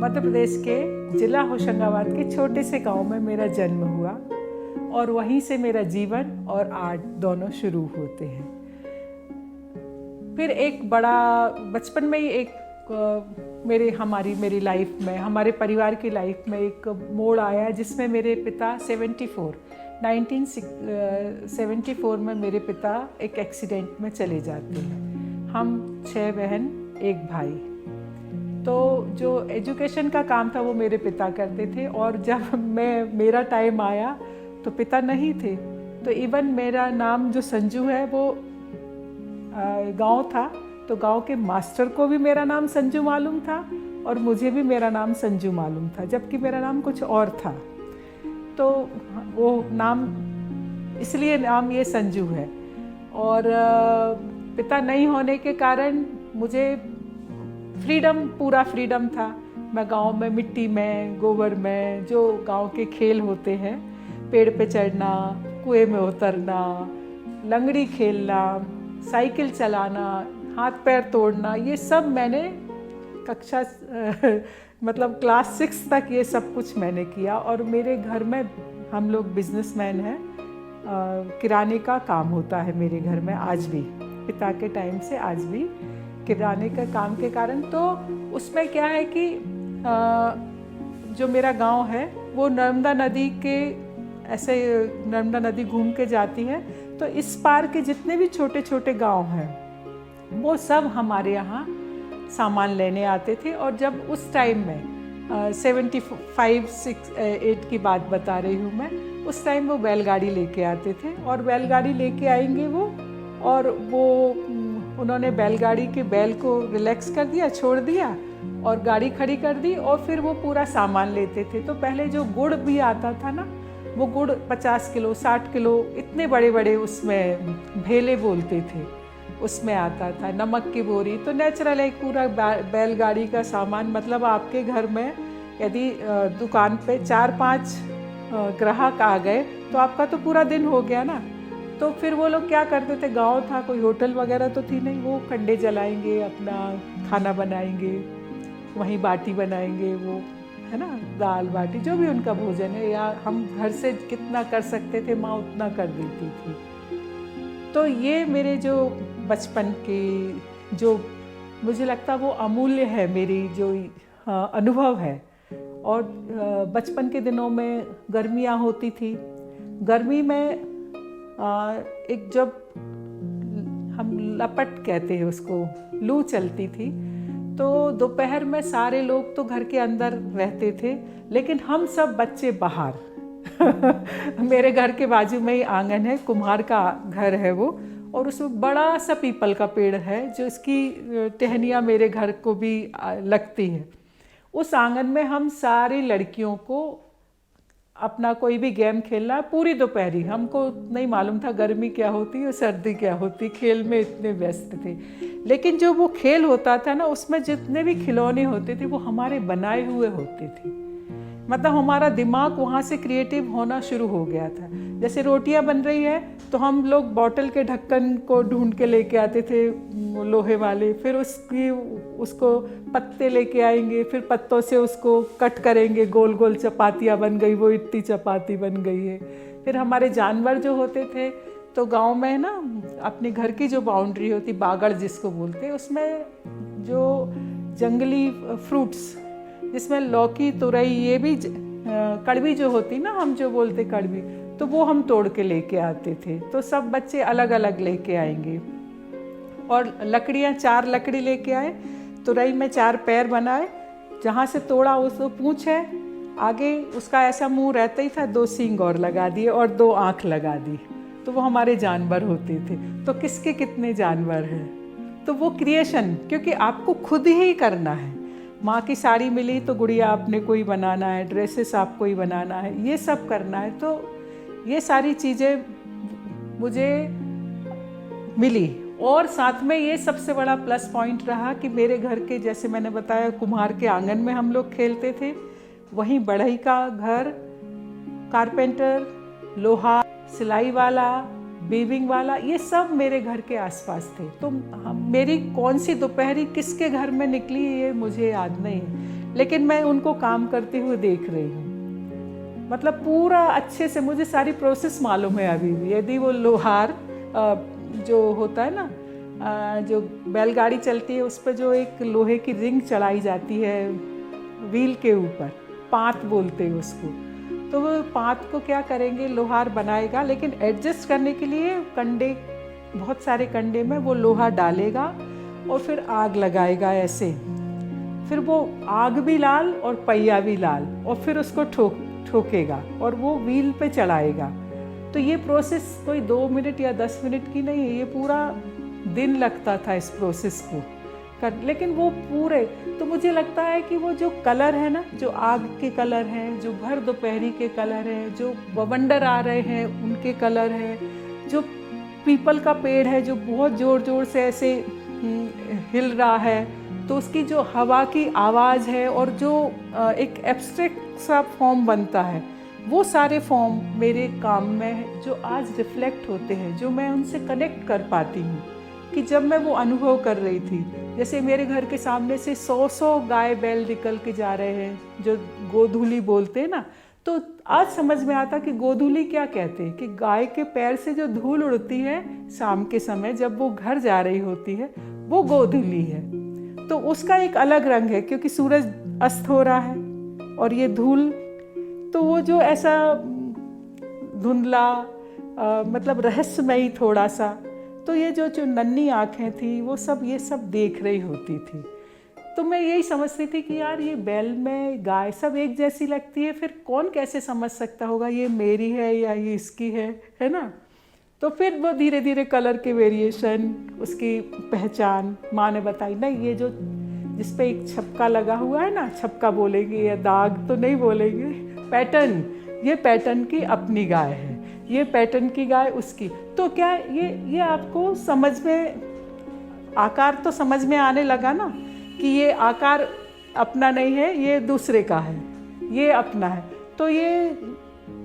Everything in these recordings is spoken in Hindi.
मध्य प्रदेश के जिला होशंगाबाद के छोटे से गांव में मेरा जन्म हुआ और वहीं से मेरा जीवन और आर्ट दोनों शुरू होते हैं। फिर एक बड़ा बचपन में ही एक मेरी लाइफ में, हमारे परिवार की लाइफ में एक मोड़ आया जिसमें मेरे पिता 1974 में मेरे पिता एक एक्सीडेंट में चले जाते हैं। हम 6 बहन 1 भाई। तो जो एजुकेशन का काम था वो मेरे पिता करते थे और जब मेरा टाइम आया तो पिता नहीं थे। तो इवन मेरा नाम जो संजू है वो गांव था, तो गांव के मास्टर को भी मेरा नाम संजू मालूम था और मुझे भी मेरा नाम संजू मालूम था, जबकि मेरा नाम कुछ और था। तो वो नाम, इसलिए नाम ये संजू है। और पिता नहीं होने के कारण मुझे पूरा फ्रीडम था। मैं गांव में मिट्टी में, गोबर में, जो गांव के खेल होते हैं, पेड़ पे चढ़ना, कुएं में उतरना, लंगड़ी खेलना, साइकिल चलाना, हाथ पैर तोड़ना, ये सब मैंने कक्षा मतलब क्लास 6 तक ये सब कुछ मैंने किया। और मेरे घर में हम लोग बिजनेसमैन हैं, किराने का काम होता है मेरे घर में आज भी, पिता के टाइम से आज भी किराने का काम के कारण। तो उसमें क्या है कि जो मेरा गांव है वो नर्मदा नदी के ऐसे नर्मदा नदी घूम के जाती है, तो इस पार के जितने भी छोटे छोटे गांव हैं वो सब हमारे यहाँ सामान लेने आते थे। और जब उस टाइम में 75-8 की बात बता रही हूँ मैं, उस टाइम वो बैलगाड़ी लेके आते थे और बैलगाड़ी लेके आएंगे वो, और वो उन्होंने बैलगाड़ी के बैल को रिलैक्स कर दिया, छोड़ दिया और गाड़ी खड़ी कर दी और फिर वो पूरा सामान लेते थे। तो पहले जो गुड़ भी आता था ना, वो गुड़ 50 किलो 60 किलो इतने बड़े बड़े उसमें भेले बोलते थे, उसमें आता था, नमक की बोरी। तो नेचुरल एक पूरा बैलगाड़ी का सामान, मतलब आपके घर में यदि दुकान पे 4-5 ग्राहक आ गए तो आपका तो पूरा दिन हो गया ना। तो फिर वो लोग क्या करते थे, गांव था, कोई होटल वगैरह तो थी नहीं, वो कंडे जलाएंगे, अपना खाना बनाएंगे, वहीं बाटी बनाएंगे, वो है ना, दाल बाटी जो भी उनका भोजन है, या हम घर से कितना कर सकते थे माँ उतना कर देती थी। तो ये मेरे जो बचपन के, जो मुझे लगता वो अमूल्य है मेरी जो अनुभव है। और बचपन के दिनों में गर्मियाँ होती थी, गर्मी में एक जब हम लपट कहते हैं उसको, लू चलती थी, तो दोपहर में सारे लोग तो घर के अंदर रहते थे, लेकिन हम सब बच्चे बाहर मेरे घर के बाजू में ही आंगन है, कुम्हार का घर है वो, और उसमें बड़ा सा पीपल का पेड़ है जो इसकी टहनियाँ मेरे घर को भी लगती है। उस आंगन में हम सारी लड़कियों को अपना कोई भी गेम खेलना, पूरी दोपहरी, हमको नहीं मालूम था गर्मी क्या होती है सर्दी क्या होती, खेल में इतने व्यस्त थे। लेकिन जो वो खेल होता था ना, उसमें जितने भी खिलौने होते थे वो हमारे बनाए हुए होते थे। मतलब हमारा दिमाग वहाँ से क्रिएटिव होना शुरू हो गया था। जैसे रोटियाँ बन रही है तो हम लोग बॉटल के ढक्कन को ढूंढ के लेके आते थे लोहे वाले, फिर उसको पत्ते लेके आएंगे, फिर पत्तों से उसको कट करेंगे, गोल गोल चपातियाँ बन गई, वो इतनी चपाती बन गई है। फिर हमारे जानवर जो होते थे, तो गांव में ना अपने घर की जो बाउंड्री होती, बागड़ जिसको बोलते, उसमें जो जंगली फ्रूट्स, जिसमें लौकी, तुरई, ये भी कड़वी जो होती ना, हम जो बोलते कड़वी, तो वो हम तोड़ के लेके आते थे। तो सब बच्चे अलग अलग लेके आएंगे और लकड़ियाँ, 4 लकड़ी लेके आए, तुरई में 4 पैर बनाए, जहाँ से तोड़ा उसको पूँछ है, आगे उसका ऐसा मुंह रहता ही था, 2 सींग और लगा दिए और 2 आँख लगा दी, तो वो हमारे जानवर होते थे। तो किसके कितने जानवर हैं, तो वो क्रिएशन, क्योंकि आपको खुद ही करना है। माँ की साड़ी मिली तो गुड़िया आपने कोई बनाना है, ड्रेसेस आपको ही बनाना है, ये सब करना है। तो ये सारी चीज़ें मुझे मिली। और साथ में ये सबसे बड़ा प्लस पॉइंट रहा कि मेरे घर के, जैसे मैंने बताया, कुम्हार के आंगन में हम लोग खेलते थे, वहीं बढ़ई का घर, कारपेंटर, लोहा, सिलाई वाला, वीविंग वाला, ये सब मेरे घर के आसपास थे। तो मेरी कौन सी दोपहरी किसके घर में निकली ये मुझे याद नहीं है, लेकिन मैं उनको काम करते हुए देख रही हूँ। मतलब पूरा अच्छे से मुझे सारी प्रोसेस मालूम है अभी भी। यदि वो लोहार जो होता है ना, जो बैलगाड़ी चलती है उस पर जो एक लोहे की रिंग चढ़ाई जाती है व्हील के ऊपर, पात बोलते हैं उसको, तो वो पात को क्या करेंगे, लोहार बनाएगा, लेकिन एडजस्ट करने के लिए कंडे, बहुत सारे कंडे में वो लोहा डालेगा और फिर आग लगाएगा ऐसे, फिर वो आग भी लाल और पहिया भी लाल, और फिर उसको ठोकेगा और वो व्हील पे चढ़ाएगा। तो ये प्रोसेस कोई 2 मिनट या 10 मिनट की नहीं है, ये पूरा दिन लगता था इस प्रोसेस को कर, लेकिन वो पूरे, तो मुझे लगता है कि वो जो कलर है ना, जो आग के कलर हैं, जो भर दोपहरी के कलर हैं, जो बवंडर आ रहे हैं उनके कलर हैं, जो पीपल का पेड़ है जो बहुत ज़ोर ज़ोर से ऐसे हिल रहा है, तो उसकी जो हवा की आवाज़ है और जो एक एब्स्ट्रैक्ट सा फॉर्म बनता है, वो सारे फॉर्म मेरे काम में जो आज रिफ्लेक्ट होते हैं, जो मैं उनसे कनेक्ट कर पाती हूँ कि जब मैं वो अनुभव कर रही थी। जैसे मेरे घर के सामने से 100 गाय बैल निकल के जा रहे हैं, जो गोधूली बोलते हैं ना, तो आज समझ में आता कि गोधूली क्या कहते हैं, कि गाय के पैर से जो धूल उड़ती है शाम के समय जब वो घर जा रही होती है, वो गोधूली है। तो उसका एक अलग रंग है क्योंकि सूरज अस्त हो रहा है और ये धूल, तो वो जो ऐसा धुंधला मतलब रहस्यमयी थोड़ा सा, तो ये जो नन्ही आँखें थी वो सब ये सब देख रही होती थी। तो मैं यही समझती थी कि यार ये बैल में गाय सब एक जैसी लगती है, फिर कौन कैसे समझ सकता होगा ये मेरी है या ये इसकी है ना। तो फिर वो धीरे धीरे कलर के वेरिएशन, उसकी पहचान माँ ने बताई, नहीं ये जो जिस पे एक छपका लगा हुआ है ना, छपका बोलेंगे या दाग तो नहीं बोलेंगे, पैटर्न, ये पैटर्न की अपनी गाय है, ये पैटर्न की गाय उसकी। तो क्या ये आपको समझ में, आकार तो समझ में आने लगा ना कि ये आकार अपना नहीं है, ये दूसरे का है, ये अपना है। तो ये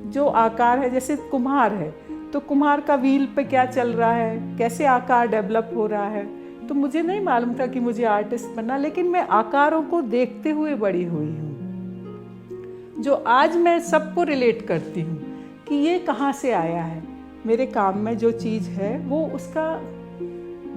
जो आकार है, जैसे कुम्हार है तो कुम्हार का व्हील पे क्या चल रहा है, कैसे आकार डेवलप हो रहा है, तो मुझे नहीं मालूम था कि मुझे आर्टिस्ट बनना, लेकिन मैं आकारों को देखते हुए बड़ी हुई हूँ, जो आज मैं सबको रिलेट करती हूँ कि ये कहाँ से आया है। मेरे काम में जो चीज़ है वो उसका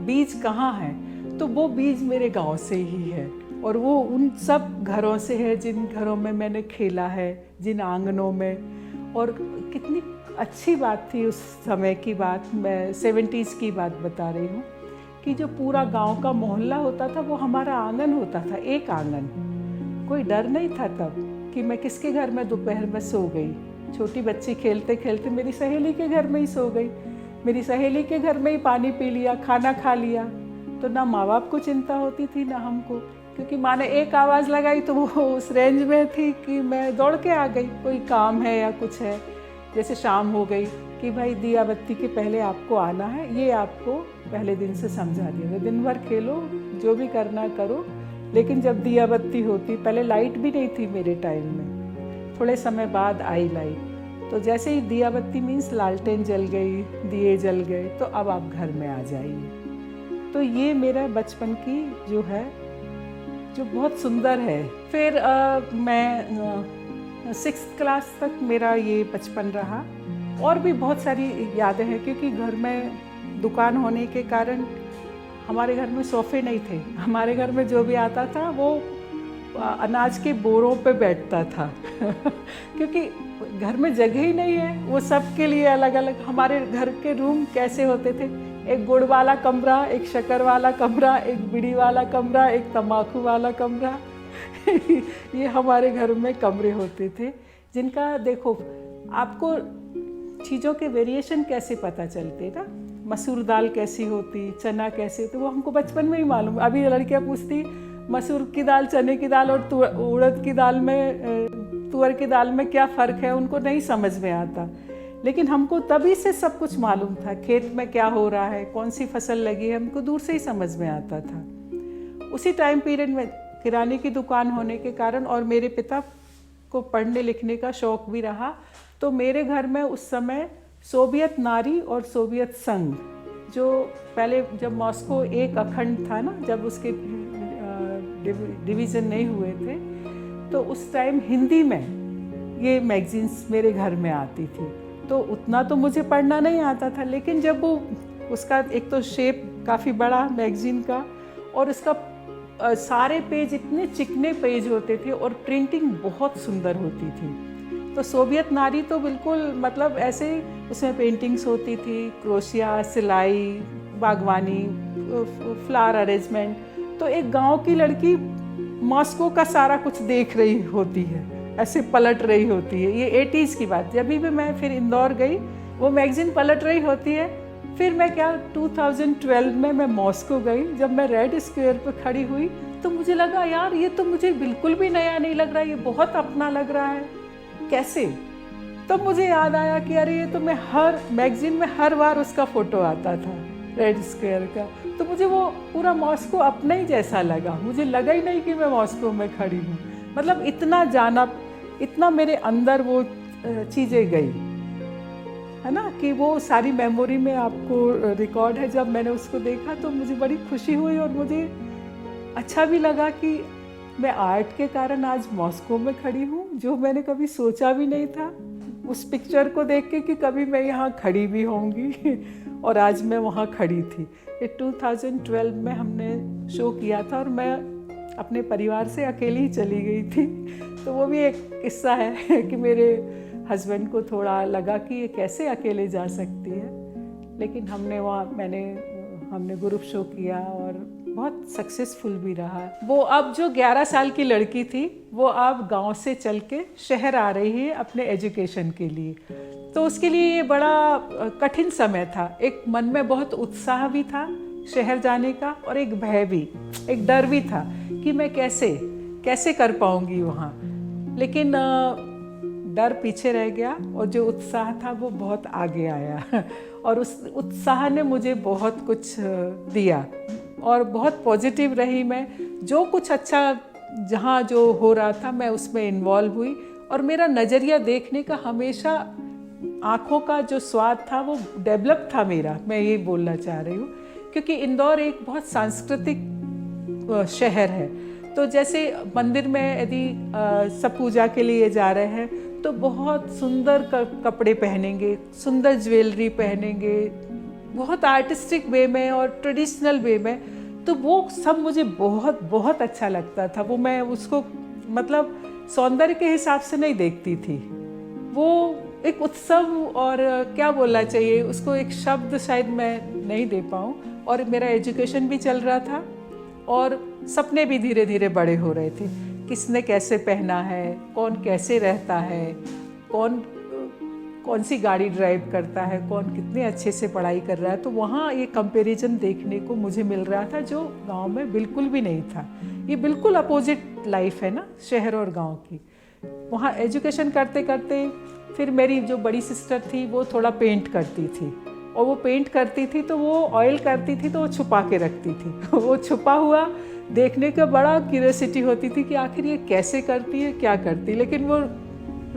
बीज कहाँ है, तो वो बीज मेरे गांव से ही है, और वो उन सब घरों से है जिन घरों में मैंने खेला है, जिन आंगनों में। और कितनी अच्छी बात थी उस समय की बात, मैं 70s की बात बता रही हूँ, कि जो पूरा गांव का मोहल्ला होता था वो हमारा आंगन होता था, एक आंगन। कोई डर नहीं था तब कि मैं किसके घर में दोपहर में सो गई। छोटी बच्ची खेलते खेलते मेरी सहेली के घर में ही सो गई, मेरी सहेली के घर में ही पानी पी लिया, खाना खा लिया। तो ना माँ बाप को चिंता होती थी ना हमको, क्योंकि माँ ने एक आवाज़ लगाई तो वो उस रेंज में थी कि मैं दौड़ के आ गई, कोई काम है या कुछ है। जैसे शाम हो गई कि भाई दिया बत्ती के पहले आपको आना है, ये आपको पहले दिन से समझा दिया, दिन भर खेलो जो भी करना करो, लेकिन जब दिया बत्ती होती, पहले लाइट भी नहीं थी मेरे टाइम में, थोड़े समय बाद आई लाइट, तो जैसे ही दिया बत्ती मीन्स लालटेन जल गई, दिए जल गए, तो अब आप घर में आ जाइए। तो ये मेरा बचपन की जो है, जो बहुत सुंदर है। फिर मैं 6th क्लास तक मेरा ये बचपन रहा, और भी बहुत सारी यादें हैं, क्योंकि घर में दुकान होने के कारण हमारे घर में सोफ़े नहीं थे। हमारे घर में जो भी आता था वो अनाज के बोरों पे बैठता था क्योंकि घर में जगह ही नहीं है, वो सब के लिए अलग अलग। हमारे घर के रूम कैसे होते थे, एक गुड़ वाला कमरा, एक शक्कर वाला कमरा, एक बीड़ी वाला कमरा, एक तम्बाकू वाला कमरा ये हमारे घर में कमरे होते थे, जिनका देखो आपको चीज़ों के वेरिएशन कैसे पता चलते ना, मसूर दाल कैसी होती, चना कैसे होती, वो हमको बचपन में ही मालूम। अभी लड़कियाँ पूछती मसूर की दाल, चने की दाल और उड़द की दाल में, तुअर की दाल में क्या फ़र्क है, उनको नहीं समझ में आता, लेकिन हमको तभी से सब कुछ मालूम था। खेत में क्या हो रहा है, कौन सी फसल लगी है, हमको दूर से ही समझ में आता था। उसी टाइम पीरियड में किराने की दुकान होने के कारण और मेरे पिता को पढ़ने लिखने का शौक़ भी रहा, तो मेरे घर में उस समय सोवियत नारी और सोवियत संघ, जो पहले जब मॉस्को एक अखंड था ना, जब उसके डिवीज़न नहीं हुए थे, तो उस टाइम हिंदी में ये मैगज़ीन्स मेरे घर में आती थी। तो उतना तो मुझे पढ़ना नहीं आता था, लेकिन जब वो उसका एक तो शेप काफ़ी बड़ा मैगज़ीन का, और उसका सारे पेज इतने चिकने पेज होते थे और प्रिंटिंग बहुत सुंदर होती थी। तो सोवियत नारी तो बिल्कुल मतलब ऐसे उसमें पेंटिंग्स होती थी, क्रोशिया, सिलाई, बागवानी, फ्लावर अरेंजमेंट। तो एक गांव की लड़की मॉस्को का सारा कुछ देख रही होती है, ऐसे पलट रही होती है। ये 80s की बात। जब भी मैं फिर इंदौर गई, वो मैगज़ीन पलट रही होती है। फिर मैं 2012 में मैं मॉस्को गई। जब मैं रेड स्क्वायर पे खड़ी हुई तो मुझे लगा यार ये तो मुझे बिल्कुल भी नया नहीं लग रहा, ये बहुत अपना लग रहा है। कैसे? तब मुझे याद आया कि अरे ये तो मैं हर मैगज़ीन में हर बार उसका फ़ोटो आता था रेड स्क्वायर का। तो मुझे वो पूरा मॉस्को अपना ही जैसा लगा। मुझे लगा ही नहीं कि मैं मॉस्को में खड़ी हूँ। मतलब इतना जाना, इतना मेरे अंदर वो चीज़ें गई है ना, कि वो सारी मेमोरी में आपको रिकॉर्ड है। जब मैंने उसको देखा तो मुझे बड़ी खुशी हुई और मुझे अच्छा भी लगा कि मैं आर्ट के कारण आज मॉस्को में खड़ी हूँ, जो मैंने कभी सोचा भी नहीं था उस पिक्चर को देख के कि कभी मैं यहाँ खड़ी भी होंगी। और आज मैं वहाँ खड़ी थी। ये 2012 में हमने शो किया था और मैं अपने परिवार से अकेली ही चली गई थी। तो वो भी एक किस्सा है कि मेरे हस्बैंड को थोड़ा लगा कि ये कैसे अकेले जा सकती है, लेकिन हमने ग्रुप शो किया और बहुत सक्सेसफुल भी रहा। वो अब जो 11 साल की लड़की थी, वो अब गांव से चल के शहर आ रही है अपने एजुकेशन के लिए। तो उसके लिए ये बड़ा कठिन समय था। एक मन में बहुत उत्साह भी था शहर जाने का, और एक भय भी, एक डर भी था कि मैं कैसे कर पाऊंगी वहाँ। लेकिन डर पीछे रह गया और जो उत्साह था वो बहुत आगे आया। और उस उत्साह ने मुझे बहुत कुछ दिया और बहुत पॉजिटिव रही। मैं जो कुछ अच्छा जहाँ जो हो रहा था मैं उसमें इन्वॉल्व हुई, और मेरा नज़रिया देखने का हमेशा, आँखों का जो स्वाद था वो डेवलप था मेरा। मैं ये बोलना चाह रही हूँ, क्योंकि इंदौर एक बहुत सांस्कृतिक शहर है। तो जैसे मंदिर में यदि सब पूजा के लिए जा रहे हैं तो बहुत सुंदर कपड़े पहनेंगे, सुंदर ज्वेलरी पहनेंगे, बहुत आर्टिस्टिक वे में और ट्रेडिशनल वे में। तो वो सब मुझे बहुत बहुत अच्छा लगता था। वो मैं उसको मतलब सौंदर्य के हिसाब से नहीं देखती थी। वो एक उत्सव, और क्या बोलना चाहिए उसको, एक शब्द शायद मैं नहीं दे पाऊँ। और मेरा एजुकेशन भी चल रहा था और सपने भी धीरे धीरे बड़े हो रहे थे। किसने कैसे पहना है, कौन कैसे रहता है, कौन सी गाड़ी ड्राइव करता है, कौन कितने अच्छे से पढ़ाई कर रहा है। तो वहाँ ये कंपैरिजन देखने को मुझे मिल रहा था, जो गांव में बिल्कुल भी नहीं था। ये बिल्कुल अपोजिट लाइफ है ना शहर और गांव की। वहाँ एजुकेशन करते करते फिर मेरी जो बड़ी सिस्टर थी वो थोड़ा पेंट करती थी, और वो पेंट करती थी तो वो ऑयल करती थी तो वो छुपा के रखती थी। वो छुपा हुआ देखने का बड़ा क्यूरियोसिटी होती थी कि आखिर ये कैसे करती है, क्या करती। लेकिन वो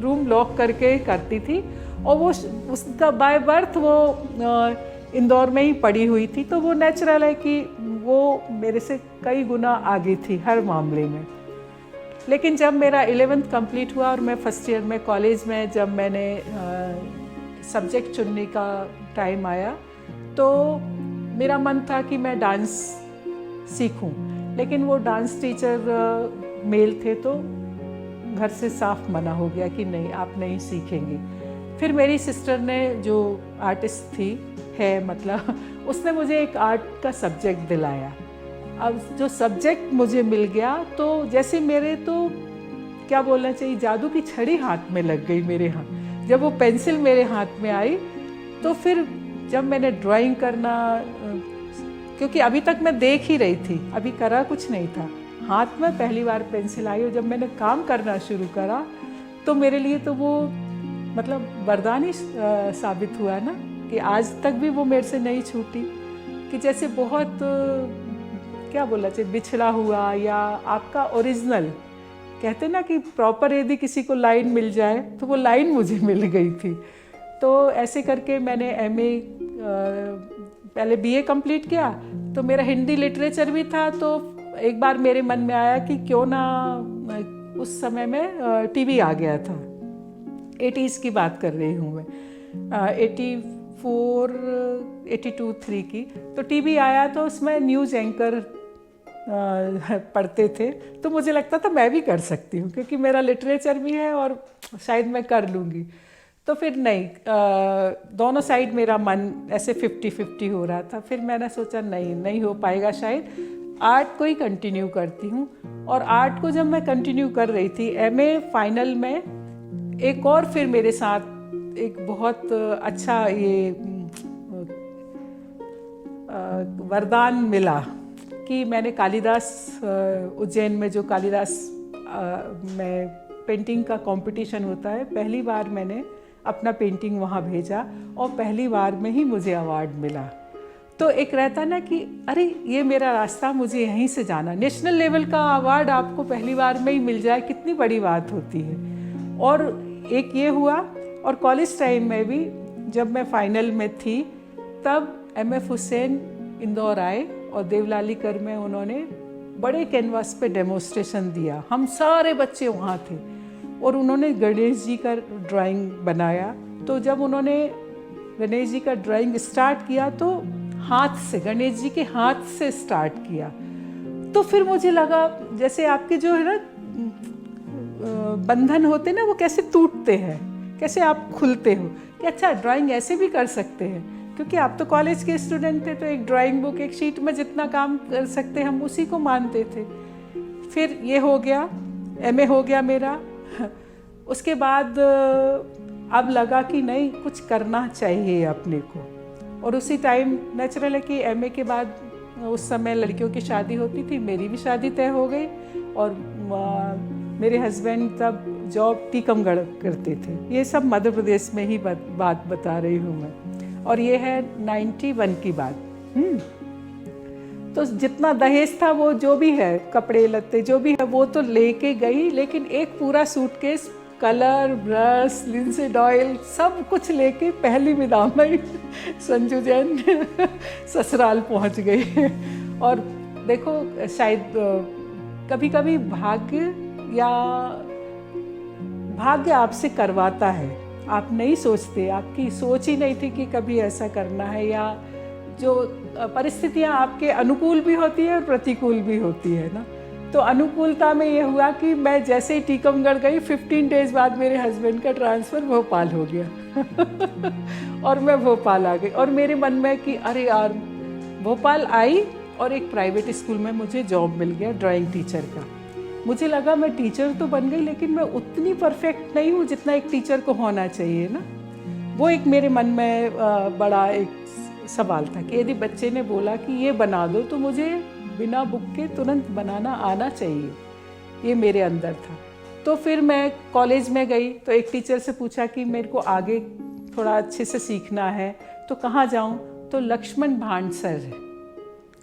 रूम लॉक करके करती थी, और वो उसका बाय बर्थ वो इंदौर में ही पड़ी हुई थी। तो वो नेचुरल है कि वो मेरे से कई गुना आगे थी हर मामले में। लेकिन जब मेरा 11th कंप्लीट हुआ और मैं फर्स्ट ईयर में कॉलेज में जब मैंने सब्जेक्ट चुनने का टाइम आया, तो मेरा मन था कि मैं डांस सीखूं। लेकिन वो डांस टीचर मेल थे, तो घर से साफ मना हो गया कि नहीं, आप नहीं सीखेंगे। फिर मेरी सिस्टर ने, जो आर्टिस्ट थी मतलब उसने मुझे एक आर्ट का सब्जेक्ट दिलाया। अब जो सब्जेक्ट मुझे मिल गया तो जैसे मेरे तो क्या बोलना चाहिए, जादू की छड़ी हाथ में लग गई मेरे हाथ। जब वो पेंसिल मेरे हाथ में आई तो फिर जब मैंने ड्राइंग करना, क्योंकि अभी तक मैं देख ही रही थी, अभी करा कुछ नहीं था, हाथ में पहली बार पेंसिल आई और जब मैंने काम करना शुरू करा तो मेरे लिए तो वो मतलब वरदान ही साबित हुआ ना, कि आज तक भी वो मेरे से नहीं छूटी। कि जैसे बहुत क्या बोलना चाहिए, बिछड़ा हुआ या आपका ओरिजिनल, कहते ना कि प्रॉपर यदि किसी को लाइन मिल जाए तो वो लाइन मुझे मिल गई थी। तो ऐसे करके मैंने MA पहले BA कंप्लीट किया। तो मेरा हिंदी लिटरेचर भी था, तो एक बार मेरे मन में आया कि क्यों ना उस समय में टीवी आ गया था, 80s की बात कर रही हूँ मैं, 84 82 3 की। तो टीवी आया तो उसमें न्यूज़ एंकर पढ़ते थे, तो मुझे लगता था मैं भी कर सकती हूँ, क्योंकि मेरा लिटरेचर भी है और शायद मैं कर लूँगी। तो फिर नहीं, दोनों साइड मेरा मन ऐसे 50-50 हो रहा था। फिर मैंने सोचा नहीं हो पाएगा, शायद आर्ट को ही कंटिन्यू करती हूँ। और आर्ट को जब मैं कंटिन्यू कर रही थी, एमए फाइनल में एक और फिर मेरे साथ एक बहुत अच्छा ये वरदान मिला कि मैंने कालिदास, उज्जैन में जो कालिदास में पेंटिंग का कंपटीशन होता है, पहली बार मैंने अपना पेंटिंग वहाँ भेजा और पहली बार में ही मुझे अवार्ड मिला। तो एक रहता ना कि अरे ये मेरा रास्ता, मुझे यहीं से जाना। नेशनल लेवल का अवार्ड आपको पहली बार में ही मिल जाए, कितनी बड़ी बात होती है। और एक ये हुआ, और कॉलेज टाइम में भी जब मैं फाइनल में थी, तब MF हुसैन इंदौर आए और देवलालीकर में उन्होंने बड़े कैनवास पे डेमोस्ट्रेशन दिया। हम सारे बच्चे वहाँ थे और उन्होंने गणेश जी का ड्राइंग बनाया। तो जब उन्होंने गणेश जी का ड्राइंग स्टार्ट किया तो हाथ से, गणेश जी के हाथ से स्टार्ट किया। तो फिर मुझे लगा जैसे आपके जो है ना बंधन होते ना, वो कैसे टूटते हैं, कैसे आप खुलते हो कि अच्छा ड्राइंग ऐसे भी कर सकते हैं। क्योंकि आप तो कॉलेज के स्टूडेंट थे, तो एक ड्राइंग बुक, एक शीट में जितना काम कर सकते हम उसी को मानते थे। फिर ये हो गया, MA हो गया मेरा। उसके बाद अब लगा कि नहीं, कुछ करना चाहिए अपने को। और उसी टाइम नेचुरल है कि MA के बाद उस समय लड़कियों की शादी होती थी, मेरी भी शादी तय हो गई। और मेरे हस्बैंड तब जॉब टीकमगढ़ करते थे। ये सब मध्य प्रदेश में ही बात बता रही हूँ मैं, और ये है 91 की बात। तो जितना दहेज था, वो जो भी है, कपड़े लत्ते जो भी है, वो तो लेके गई। लेकिन एक पूरा suitcase, colour, brush, linseed oil, सब कुछ लेके पहली विदा में संजू जैन ससुराल पहुंच गई। और देखो, शायद कभी कभी भाग्य आपसे करवाता है, आप नहीं सोचते, आपकी सोच ही नहीं थी कि कभी ऐसा करना है। या जो परिस्थितियां आपके अनुकूल भी होती है और प्रतिकूल भी होती है ना। तो अनुकूलता में ये हुआ कि मैं जैसे ही टीकमगढ़ गई, 15 डेज बाद मेरे हस्बैंड का ट्रांसफ़र भोपाल हो गया और मैं भोपाल आ गई। और मेरे मन में कि अरे यार, भोपाल आई और एक प्राइवेट स्कूल में मुझे जॉब मिल गया ड्राइंग टीचर का। मुझे लगा मैं टीचर तो बन गई, लेकिन मैं उतनी परफेक्ट नहीं हूँ जितना एक टीचर को होना चाहिए ना। वो एक मेरे मन में बड़ा एक सवाल था कि यदि बच्चे ने बोला कि ये बना दो, तो मुझे बिना बुक के तुरंत बनाना आना चाहिए। ये मेरे अंदर था। तो फिर मैं कॉलेज में गई तो एक टीचर से पूछा कि मेरे को आगे थोड़ा अच्छे से सीखना है तो कहाँ जाऊँ। तो लक्ष्मण भांड सर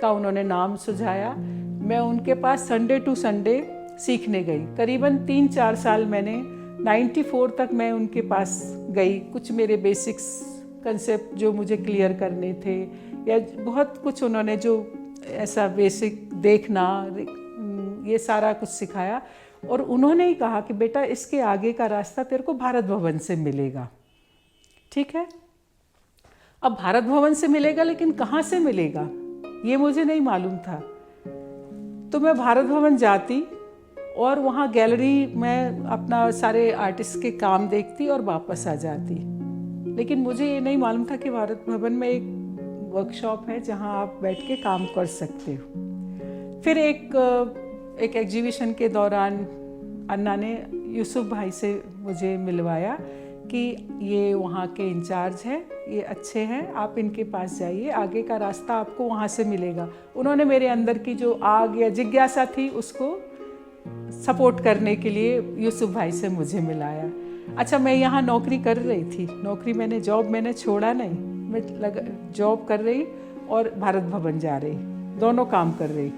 का उन्होंने नाम सुझाया। मैं उनके पास संडे टू संडे सीखने गई। करीबन 3-4 साल मैंने 94 तक मैं उनके पास गई। कुछ मेरे बेसिक्स कंसेप्ट जो मुझे क्लियर करने थे, या बहुत कुछ उन्होंने जो ऐसा बेसिक देखना, ये सारा कुछ सिखाया। और उन्होंने ही कहा कि बेटा, इसके आगे का रास्ता तेरे को भारत भवन से मिलेगा। ठीक है, अब भारत भवन से मिलेगा, लेकिन कहाँ से मिलेगा ये मुझे नहीं मालूम था। तो मैं भारत भवन जाती और वहाँ गैलरी में अपना सारे आर्टिस्ट के काम देखती और वापस आ जाती। लेकिन मुझे ये नहीं मालूम था कि भारत भवन में एक वर्कशॉप है जहाँ आप बैठ के काम कर सकते हो। फिर एक एग्जीबिशन के दौरान अन्ना ने यूसुफ भाई से मुझे मिलवाया कि ये वहाँ के इंचार्ज हैं, ये अच्छे हैं, आप इनके पास जाइए, आगे का रास्ता आपको वहाँ से मिलेगा। उन्होंने मेरे अंदर की जो आग या जिज्ञासा थी उसको सपोर्ट करने के लिए यूसुफ भाई से मुझे मिलाया। अच्छा, मैं यहाँ नौकरी कर रही थी, जॉब मैंने छोड़ा नहीं, मैं जॉब कर रही और भारत भवन जा रही, दोनों काम कर रही।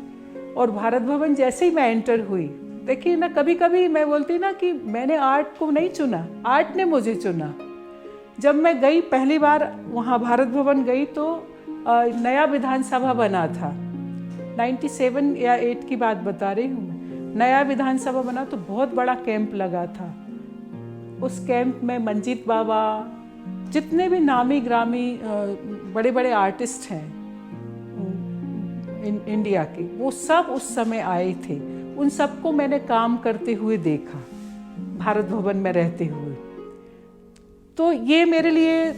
और भारत भवन जैसे ही मैं एंटर हुई, देखिए ना, कभी कभी मैं बोलती ना कि मैंने आर्ट को नहीं चुना, आर्ट ने मुझे चुना। जब मैं गई पहली बार वहाँ भारत भवन गई तो नया विधानसभा बना था, 97 या 8 की बात बता रही हूँ मैं। नया विधानसभा बना तो बहुत बड़ा कैंप लगा था। उस कैंप में मंजीत बाबा, जितने भी नामी ग्रामी बड़े बड़े आर्टिस्ट हैं इंडिया के, वो सब उस समय आए थे। उन सबको मैंने काम करते हुए देखा भारत भवन में रहते हुए। तो ये मेरे लिए,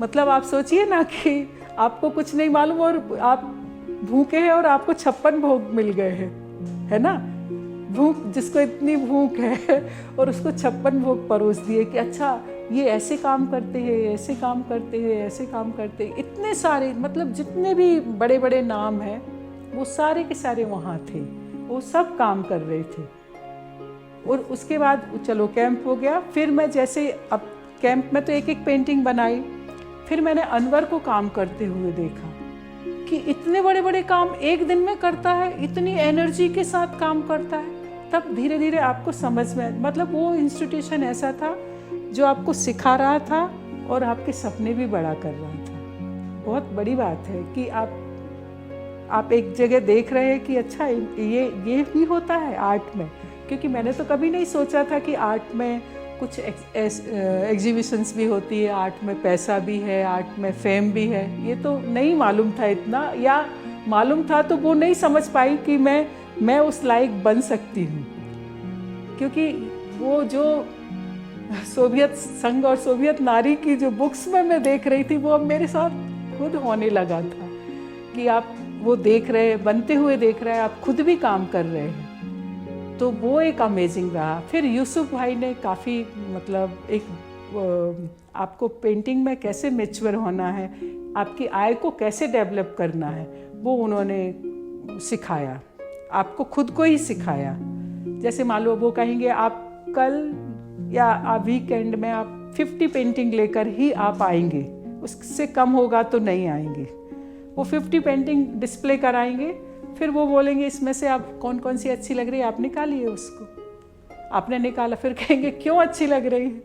मतलब आप सोचिए ना कि आपको कुछ नहीं मालूम और आप भूखे हैं और आपको 56 भोग मिल गए हैं, है ना। भूख, जिसको इतनी भूख है और उसको 56 भोग परोस दिए कि अच्छा ये ऐसे काम करते हैं, ऐसे काम करते हैं, ऐसे काम करते हैं। इतने सारे, मतलब जितने भी बड़े बड़े नाम हैं वो सारे के सारे वहाँ थे, वो सब काम कर रहे थे। और उसके बाद चलो कैंप हो गया। फिर मैं जैसे अब कैंप में तो एक एक पेंटिंग बनाई, फिर मैंने अनवर को काम करते हुए देखा कि इतने बड़े बड़े काम एक दिन में करता है, इतनी एनर्जी के साथ काम करता है। तब धीरे धीरे आपको समझ में, मतलब वो इंस्टीट्यूशन ऐसा था जो आपको सिखा रहा था और आपके सपने भी बड़ा कर रहा था। बहुत बड़ी बात है कि आप एक जगह देख रहे हैं कि अच्छा ये भी होता है आर्ट में। क्योंकि मैंने तो कभी नहीं सोचा था कि आर्ट में कुछ एग्जीबिशंस भी होती है, आर्ट में पैसा भी है, आर्ट में फेम भी है। ये तो नहीं मालूम था इतना, या मालूम था तो वो नहीं समझ पाई कि मैं उस लायक बन सकती हूँ। क्योंकि वो जो सोवियत संघ और सोवियत नारी की जो बुक्स में मैं देख रही थी, वो अब मेरे साथ खुद होने लगा था कि आप वो देख रहे हैं, बनते हुए देख रहे हैं, आप खुद भी काम कर रहे हैं। तो वो एक अमेजिंग रहा। फिर यूसुफ भाई ने काफ़ी, मतलब एक आपको पेंटिंग में कैसे मैच्योर होना है, आपकी आय को कैसे डेवलप करना है, वो उन्होंने सिखाया, आपको खुद को ही सिखाया। जैसे मान लो वो कहेंगे आप कल या आप वीकेंड में आप 50 पेंटिंग लेकर ही आप आएंगे, उससे कम होगा तो नहीं आएंगे। वो 50 पेंटिंग डिस्प्ले कराएंगे, फिर वो बोलेंगे इसमें से आप कौन कौन सी अच्छी लग रही है, आप निकालिए उसको। आपने निकाला, फिर कहेंगे क्यों अच्छी लग रही है,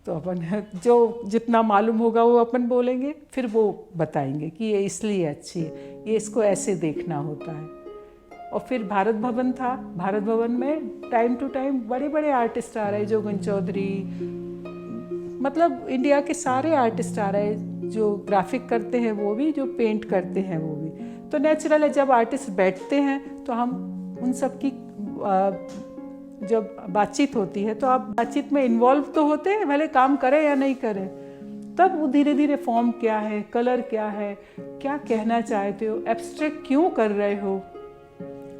तो अपन जो जितना मालूम होगा वो अपन बोलेंगे, फिर वो बताएंगे कि ये इसलिए अच्छी है, ये इसको ऐसे देखना होता है। और फिर भारत भवन था, भारत भवन में टाइम टू टाइम बड़े बड़े आर्टिस्ट आ रहे, जोगन चौधरी, मतलब इंडिया के सारे आर्टिस्ट आ रहे, जो ग्राफिक करते हैं वो भी, जो पेंट करते हैं वो भी। तो नेचुरल है, जब आर्टिस्ट बैठते हैं तो हम उन सब की जब बातचीत होती है तो आप बातचीत में इन्वॉल्व तो होते हैं, भले काम करें या नहीं करें। तब वो धीरे धीरे फॉर्म क्या है, कलर क्या है, क्या कहना चाहते हो, एब्स्ट्रैक्ट क्यों कर रहे हो,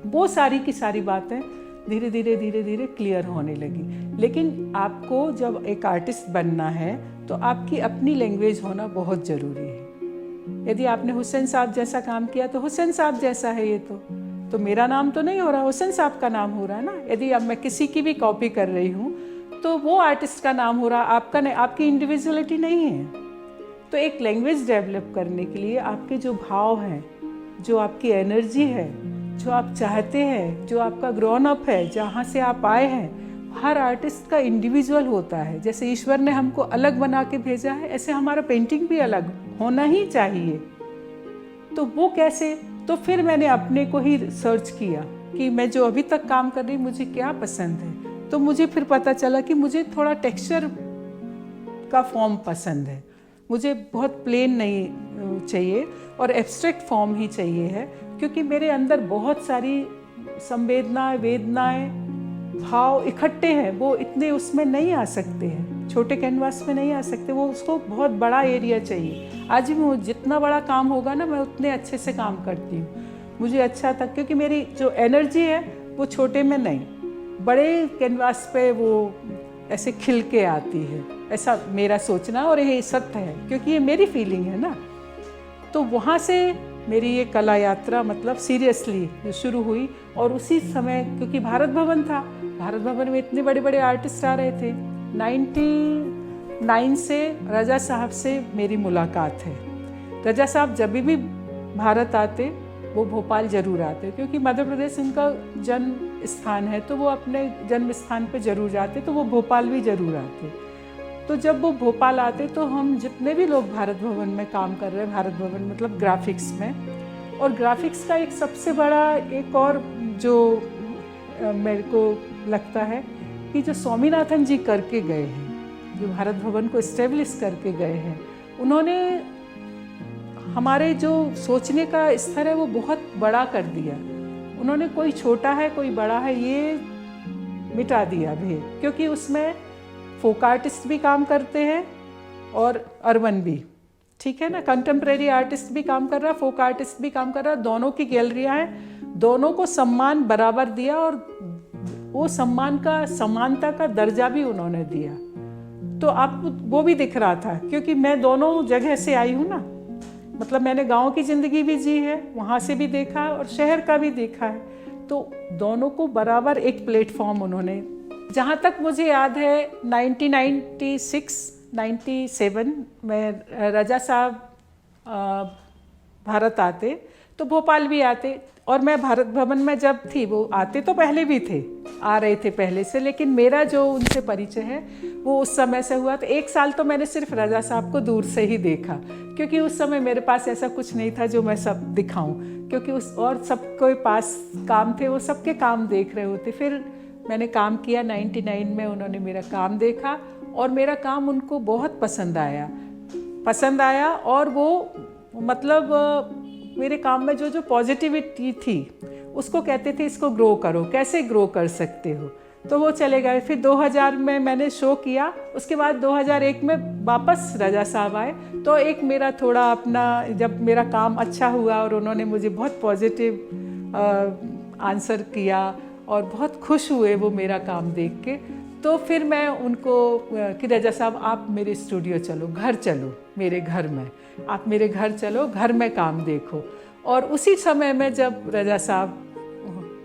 वो सारी की सारी बातें धीरे धीरे क्लियर होने लगी। लेकिन आपको जब एक आर्टिस्ट बनना है तो आपकी अपनी लैंग्वेज होना बहुत ज़रूरी है। यदि आपने हुसैन साहब जैसा काम किया तो हुसैन साहब जैसा है ये, तो मेरा नाम तो नहीं हो रहा, हुसैन साहब का नाम हो रहा है ना। यदि अब मैं किसी की भी कॉपी कर रही हूँ तो वो आर्टिस्ट का नाम हो रहा, आपका नहीं, आपकी इंडिविजुअलिटी नहीं है। तो एक लैंग्वेज डेवलप करने के लिए आपके जो भाव हैं, जो आपकी एनर्जी है, जो आप चाहते हैं, जो आपका ग्रोन अप है, जहाँ से आप आए हैं, हर आर्टिस्ट का इंडिविजुअल होता है। जैसे ईश्वर ने हमको अलग बना के भेजा है, ऐसे हमारा पेंटिंग भी अलग होना ही चाहिए। तो वो कैसे, तो फिर मैंने अपने को ही सर्च किया कि मैं जो अभी तक काम कर रही मुझे क्या पसंद है। तो मुझे फिर पता चला कि मुझे थोड़ा टेक्सचर का फॉर्म पसंद है, मुझे बहुत प्लेन नहीं चाहिए और एब्स्ट्रैक्ट फॉर्म ही चाहिए है। क्योंकि मेरे अंदर बहुत सारी संवेदनाएं, वेदनाएं, भाव इकट्ठे हैं, वो इतने उसमें नहीं आ सकते हैं, छोटे कैनवास में नहीं आ सकते, वो उसको बहुत बड़ा एरिया चाहिए। आज भी जितना बड़ा काम होगा ना, मैं उतने अच्छे से काम करती हूँ, मुझे अच्छा था। क्योंकि मेरी जो एनर्जी है वो छोटे में नहीं, बड़े कैनवास पे वो ऐसे खिल के आती है, ऐसा मेरा सोचना, और ये सत्य है क्योंकि ये मेरी फीलिंग है ना। तो वहाँ से मेरी ये कला यात्रा मतलब सीरियसली शुरू हुई। और उसी समय, क्योंकि भारत भवन था, भारत भवन में इतने बड़े बड़े आर्टिस्ट आ रहे थे। 99 से रजा साहब से मेरी मुलाकात है। रजा साहब जब भी भारत आते वो भोपाल ज़रूर आते, क्योंकि मध्य प्रदेश उनका जन्म स्थान है, तो वो अपने जन्म स्थान पे ज़रूर जाते, तो वो भोपाल भी ज़रूर आते। तो जब वो भोपाल आते तो हम जितने भी लोग भारत भवन में काम कर रहे हैं, भारत भवन मतलब ग्राफिक्स में, और ग्राफिक्स का एक सबसे बड़ा एक और जो मेरे को लगता है कि जो स्वामीनाथन जी करके गए हैं, जो भारत भवन को इस्टेब्लिश करके गए हैं, उन्होंने हमारे जो सोचने का स्तर है वो बहुत बड़ा कर दिया। उन्होंने कोई छोटा है कोई बड़ा है ये मिटा दिया भेद, क्योंकि उसमें फोक आर्टिस्ट भी काम करते हैं और अर्बन भी, ठीक है ना, कंटेम्प्रेरी आर्टिस्ट भी काम कर रहा है, फोक आर्टिस्ट भी काम कर रहा है, दोनों की गैलरियाँ हैं, दोनों को सम्मान बराबर दिया और वो सम्मान का समानता का दर्जा भी उन्होंने दिया। तो आप वो भी दिख रहा था, क्योंकि मैं दोनों जगह से आई हूँ ना, मतलब मैंने गांव की ज़िंदगी भी जी है, वहाँ से भी देखा है और शहर का भी देखा है, तो दोनों को बराबर एक प्लेटफॉर्म उन्होंने, जहाँ तक मुझे याद है 1996-97 में रजा साहब भारत आते तो भोपाल भी आते, और मैं भारत भवन में जब थी, वो आते तो पहले भी थे, आ रहे थे पहले से, लेकिन मेरा जो उनसे परिचय है वो उस समय से हुआ। तो 1 साल तो मैंने सिर्फ रजा साहब को दूर से ही देखा, क्योंकि उस समय मेरे पास ऐसा कुछ नहीं था जो मैं सब दिखाऊं, क्योंकि उस और सबके पास काम थे, वो सबके काम देख रहे होते। फिर मैंने काम किया 99 में, उन्होंने मेरा काम देखा और मेरा काम उनको बहुत पसंद आया और वो मतलब मेरे काम में जो पॉजिटिविटी थी उसको कहते थे इसको ग्रो करो, कैसे ग्रो कर सकते हो, तो वो चले गए। फिर 2000 में मैंने शो किया, उसके बाद 2001 में वापस रजा साहब आए, तो एक मेरा थोड़ा अपना, जब मेरा काम अच्छा हुआ और उन्होंने मुझे बहुत पॉजिटिव आंसर किया और बहुत खुश हुए वो मेरा काम देख के, तो फिर मैं उनको कि रजा साहब आप मेरे स्टूडियो चलो, घर चलो मेरे घर में, आप मेरे घर चलो, घर में काम देखो। और उसी समय में जब रजा साहब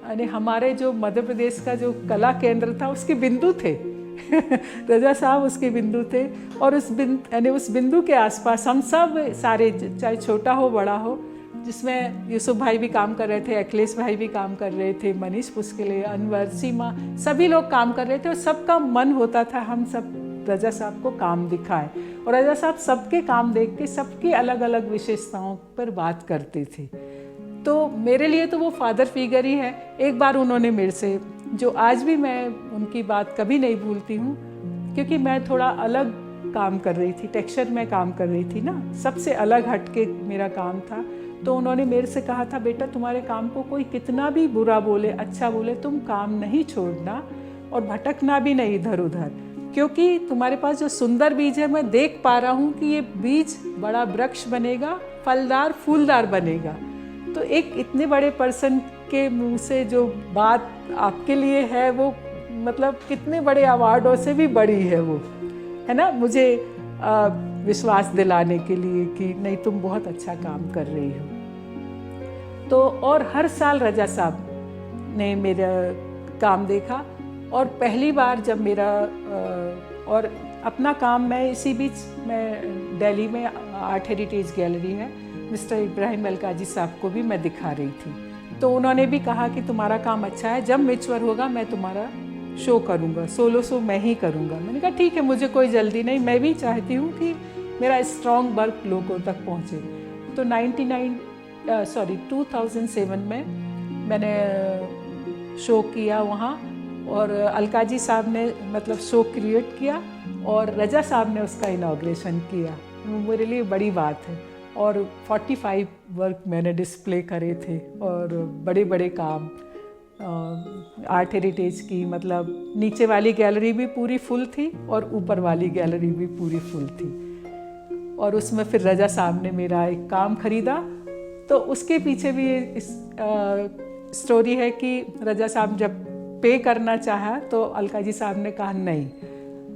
यानी हमारे जो मध्य प्रदेश का जो कला केंद्र था उसके बिंदु थे रजा साहब उसके बिंदु थे, और उस बिंदु के आसपास हम सब सारे, चाहे छोटा हो बड़ा हो, जिसमें यूसुफ भाई भी काम कर रहे थे, अखिलेश भाई भी काम कर रहे थे, मनीष पुष्किले, अनवर, सीमा, सभी लोग काम कर रहे थे और सबका मन होता था हम सब रजा साहब को काम दिखाएं। और रजा साहब सबके काम देख के सबकी अलग अलग विशेषताओं पर बात करते थे। तो मेरे लिए तो वो फादर फिगर ही है। एक बार उन्होंने मेरे से, जो आज भी मैं उनकी बात कभी नहीं भूलती हूँ, क्योंकि मैं थोड़ा अलग काम कर रही थी, टेक्सचर में काम कर रही थी ना, सबसे अलग हटके मेरा काम था। तो उन्होंने मेरे से कहा था, बेटा तुम्हारे काम को कोई कितना भी बुरा बोले अच्छा बोले, तुम काम नहीं छोड़ना और भटकना भी नहीं इधर उधर, क्योंकि तुम्हारे पास जो सुंदर बीज है, मैं देख पा रहा हूँ कि ये बीज बड़ा वृक्ष बनेगा, फलदार फूलदार बनेगा। तो एक इतने बड़े पर्सन के मुंह से जो बात आपके लिए है, वो मतलब कितने बड़े अवार्डों से भी बड़ी है वो, है ना, मुझे विश्वास दिलाने के लिए कि नहीं तुम बहुत अच्छा काम कर रही हो। तो और हर साल रजा साहब ने मेरा काम देखा, और पहली बार जब मेरा और अपना काम, मैं इसी बीच मैं दिल्ली में आर्ट हेरिटेज गैलरी है, मिस्टर इब्राहिम अलकाजी साहब को भी मैं दिखा रही थी। तो उन्होंने भी कहा कि तुम्हारा काम अच्छा है, जब मैच्योर होगा मैं तुम्हारा शो करूँगा, सोलो शो मैं ही करूँगा। मैंने कहा ठीक है, मुझे कोई जल्दी नहीं, मैं भी चाहती हूँ कि मेरा स्ट्रॉन्ग वर्क लोगों तक पहुँचे। तो 2007 में मैंने शो किया वहाँ, और अलकाजी साहब ने मतलब शो क्रिएट किया और रजा साहब ने उसका इनॉग्रेशन किया। मेरे लिए बड़ी बात है। और 45 वर्क मैंने डिस्प्ले करे थे, और बड़े बड़े काम आर्ट हेरिटेज की, मतलब नीचे वाली गैलरी भी पूरी फुल थी और ऊपर वाली गैलरी भी पूरी फुल थी। और उसमें फिर रजा साहब ने मेरा एक काम खरीदा। तो उसके पीछे भी इस स्टोरी है कि रजा साहब जब पे करना चाहा तो अलकाजी साहब ने कहा नहीं।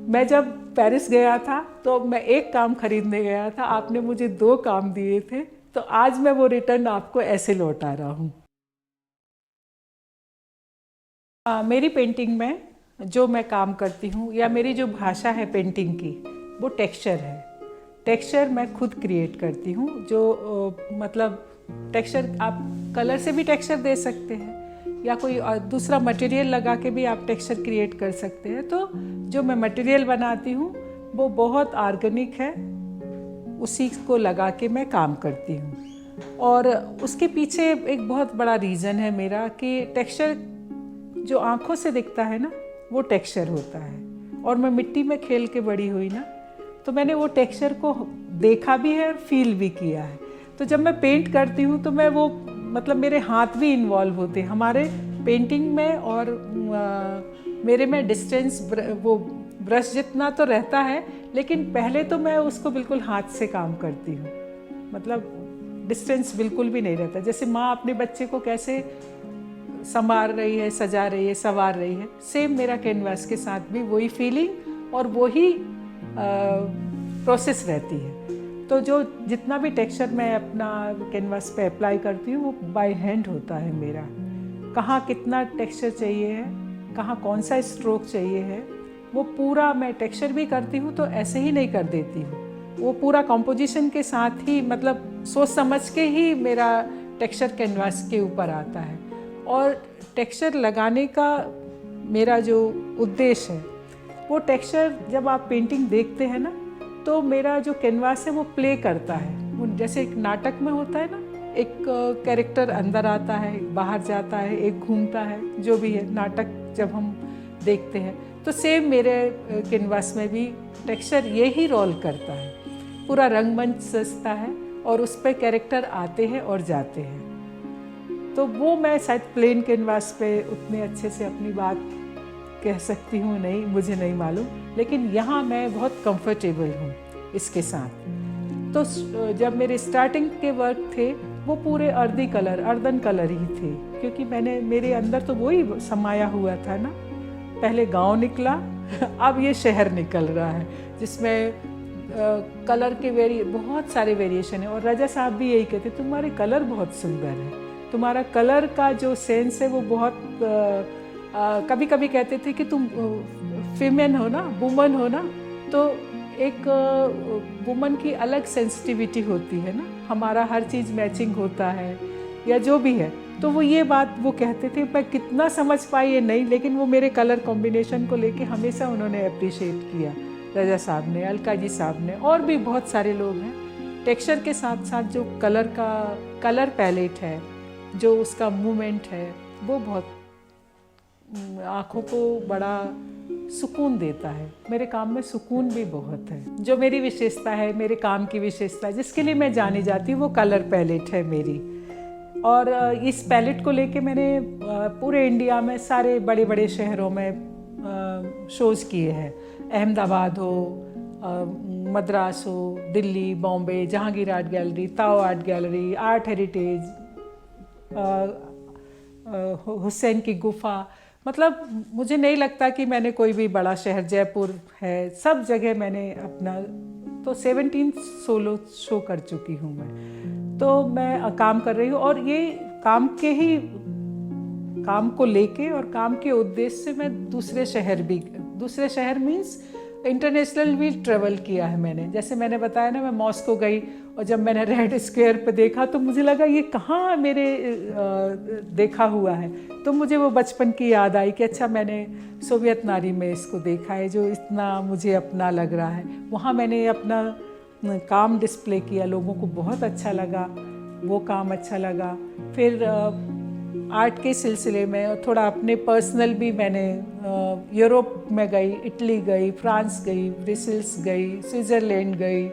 मैं जब पेरिस गया था तो मैं एक काम खरीदने गया था, आपने मुझे 2 काम दिए थे, तो आज मैं वो रिटर्न आपको ऐसे लौटा रहा हूँ। मेरी पेंटिंग में जो मैं काम करती हूँ, या मेरी जो भाषा है पेंटिंग की, वो टेक्सचर है। टेक्सचर मैं खुद क्रिएट करती हूँ। जो मतलब टेक्सचर आप कलर से भी टेक्सचर दे सकते हैं, या कोई दूसरा मटेरियल लगा के भी आप टेक्सचर क्रिएट कर सकते हैं। तो जो मैं मटेरियल बनाती हूँ वो बहुत ऑर्गेनिक है, उसी को लगा के मैं काम करती हूँ। और उसके पीछे एक बहुत बड़ा रीज़न है मेरा कि टेक्सचर जो आँखों से दिखता है ना, वो टेक्सचर होता है। और मैं मिट्टी में खेल के बड़ी हुई ना, तो मैंने वो टेक्सचर को देखा भी है और फील भी किया है। तो जब मैं पेंट करती हूँ तो मैं वो मतलब मेरे हाथ भी इन्वॉल्व होते हैं हमारे पेंटिंग में। और मेरे में डिस्टेंस वो ब्रश जितना तो रहता है, लेकिन पहले तो मैं उसको बिल्कुल हाथ से काम करती हूँ, मतलब डिस्टेंस बिल्कुल भी नहीं रहता। जैसे माँ अपने बच्चे को कैसे संवार रही है, सजा रही है, संवार रही है, सेम मेरा कैनवास के साथ भी वही फीलिंग और वही प्रोसेस रहती है। तो जो जितना भी टेक्सचर मैं अपना कैनवास पे अप्लाई करती हूँ वो बाय हैंड होता है मेरा। कहाँ कितना टेक्सचर चाहिए है, कहाँ कौन सा स्ट्रोक चाहिए है, वो पूरा मैं टेक्सचर भी करती हूँ तो ऐसे ही नहीं कर देती हूँ, वो पूरा कॉम्पोजिशन के साथ ही मतलब सोच समझ के ही मेरा टेक्सचर कैनवास के ऊपर आता है। और टेक्सचर लगाने का मेरा जो उद्देश्य है, वो टेक्सचर जब आप पेंटिंग देखते हैं ना, तो मेरा जो कैनवास है वो प्ले करता है। जैसे एक नाटक में होता है ना, एक कैरेक्टर अंदर आता है, एक बाहर जाता है, एक घूमता है, जो भी है नाटक जब हम देखते हैं, तो सेम मेरे कैनवास में भी टेक्सचर यही रोल करता है। पूरा रंगमंच सजता है और उस पर कैरेक्टर आते हैं और जाते हैं। तो वो मैं शायद प्लेन कैनवास पे उतने अच्छे से अपनी बात कह सकती हूँ, नहीं, मुझे नहीं मालूम, लेकिन यहाँ मैं बहुत कंफर्टेबल हूँ इसके साथ। तो जब मेरे स्टार्टिंग के वर्क थे वो पूरे अर्दन कलर ही थे, क्योंकि मेरे अंदर तो वही समाया हुआ था ना। पहले गांव निकला, अब ये शहर निकल रहा है, जिसमें कलर के बहुत सारे वेरिएशन है। और राजा साहब भी यही कहते, तुम्हारे कलर बहुत सुंदर है, तुम्हारा कलर का जो सेंस है वो बहुत कभी कभी कहते थे कि तुम फीमेन हो ना, वुमन हो ना, तो एक वुमन की अलग सेंसिटिविटी होती है ना, हमारा हर चीज़ मैचिंग होता है या जो भी है। तो वो ये बात वो कहते थे, मैं कितना समझ पाई ये नहीं, लेकिन वो मेरे कलर कॉम्बिनेशन को लेके हमेशा उन्होंने अप्रिशिएट किया, राजा साहब ने, अलका जी साहब ने, और भी बहुत सारे लोग हैं। टेक्सचर के साथ साथ जो कलर पैलेट है, जो उसका मूवमेंट है, वो बहुत आँखों को बड़ा सुकून देता है। मेरे काम में सुकून भी बहुत है। जो मेरी विशेषता है, मेरे काम की विशेषता, जिसके लिए मैं जानी जाती हूँ, वो कलर पैलेट है मेरी। और इस पैलेट को लेके मैंने पूरे इंडिया में सारे बड़े बड़े शहरों में शोज़ किए हैं। अहमदाबाद हो, मद्रास हो, Delhi, Bombay, Jehangir art gallery, Tao art gallery, art heritage, Hussain की गुफा, मतलब मुझे नहीं लगता कि मैंने कोई भी बड़ा शहर, जयपुर है, सब जगह मैंने अपना तो 17 सोलो शो कर चुकी हूँ मैं। तो मैं काम कर रही हूँ और ये काम को लेके और काम के उद्देश्य से मैं दूसरे शहर मीन्स इंटरनेशनल भी ट्रेवल किया है मैंने। जैसे मैंने बताया ना, मैं मॉस्को गई और जब मैंने रेड स्क्वायर पे देखा तो मुझे लगा ये कहाँ मेरे देखा हुआ है। तो मुझे वो बचपन की याद आई कि अच्छा, मैंने सोवियत नारी में इसको देखा है, जो इतना मुझे अपना लग रहा है। वहाँ मैंने अपना काम डिस्प्ले किया, लोगों को बहुत अच्छा लगा, वो काम अच्छा लगा। फिर आर्ट के सिलसिले में और थोड़ा अपने पर्सनल भी मैंने यूरोप में गई, इटली गई, फ्रांस गई, ब्रसेल्स गई, स्विट्ज़रलैंड गई,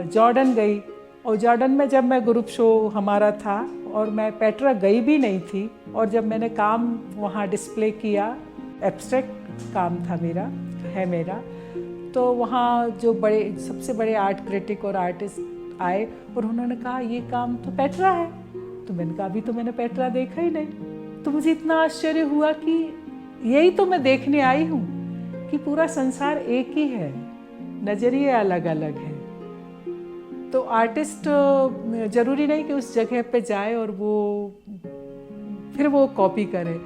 जॉर्डन गई। और जॉर्डन में जब मैं ग्रुप शो हमारा था और मैं पेट्रा गई भी नहीं थी, और जब मैंने काम वहाँ डिस्प्ले किया, एब्स्ट्रैक्ट काम था मेरा, तो वहाँ जो सबसे बड़े आर्ट क्रिटिक और आर्टिस्ट आए और उन्होंने कहा ये काम तो पेट्रा है। तो मैंने कहा अभी तो मैंने पेट्रा देखा ही नहीं। तो मुझे इतना आश्चर्य हुआ कि यही तो मैं देखने आई हूँ कि पूरा संसार एक ही है, नज़रिए अलग अलग हैं। तो आर्टिस्ट ज़रूरी नहीं कि उस जगह पे जाए और फिर वो कॉपी करे,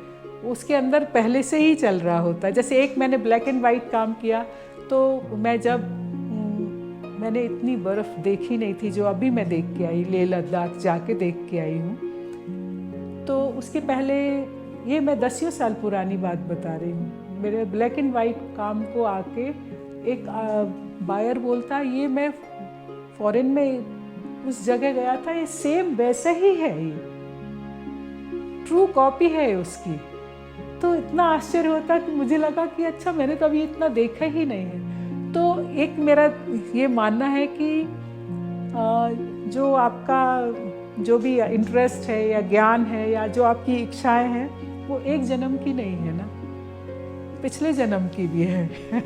उसके अंदर पहले से ही चल रहा होता है। जैसे एक मैंने ब्लैक एंड वाइट काम किया, तो मैंने इतनी बर्फ़ देखी नहीं थी जो अभी मैं देख के आई, लेह लद्दाख जाके देख के आई हूँ। तो उसके पहले, ये मैं 10 साल पुरानी बात बता रही हूँ, मेरे ब्लैक एंड वाइट काम को आके एक बायर बोलता, ये मैं फॉरेन में उस जगह गया था, ये सेम वैसा ही है, ये ट्रू कॉपी है उसकी। तो इतना आश्चर्य होता कि मुझे लगा कि अच्छा मैंने तो अभी इतना देखा ही नहीं है। तो एक मेरा ये मानना है कि जो आपका जो भी इंटरेस्ट है या ज्ञान है या जो आपकी इच्छाएं हैं वो एक जन्म की नहीं है ना, पिछले जन्म की भी है।